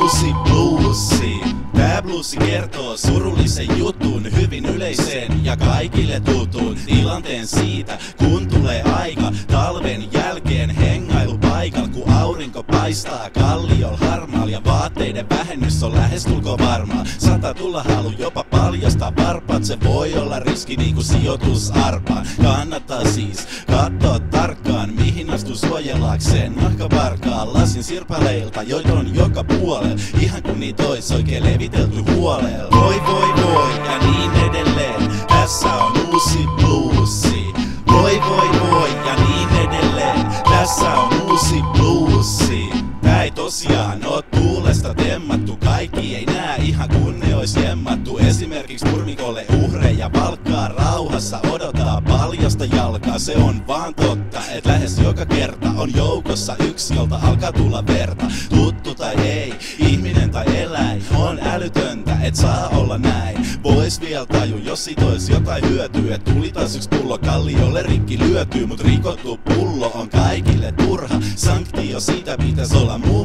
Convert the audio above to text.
uusi bluesi. Tää bluesi kertoo surullisen jutun, hyvin yleisen ja kaikille tutun tilanteen siitä, kun tulee aika talven jälkeen hengailupaikalla, kun aurinko paistaa kalliol harmaal ja vaatteiden vähennys on lähestulkoon varmaa. Saattaa tulla halu jopa paljastaa varpaat, se voi olla riski niinku sijoitusarpaan. Kannattaa siis katsoa tarkkaan, mihin astuu suojellakseen nahkavarkaan lasin sirpaleilta, joita on joka puolella, ihan kun niitä ois oikein levitelty huolella. Voi voi voi ja niin edelleen, tässä on uusi bluesi. Voi voi voi ja niin edelleen, tässä on uusi bluesi. Tää ei tosiaan oo tuulesta temmattu, kaikki ei näe ihan kun ne ois jemmattu. Esimerkiksi nurmikolle uhreja valkkaa rauhassa odottaa paljasta jalkaa. Se on vaan totta, et lähes joka kerta on joukossa yksi, jolta alkaa tulla verta. Tuttu tai ei, ihminen tai eläin, on älytöntä, et saa olla näin. Vois vielä taju, jos sit ois jotain hyötyä, et tuli taas yks pullo kalliolle rikki lyötyy. Mut rikottu pullo on kaikille turha, sanktio siitä pitäis olla muu.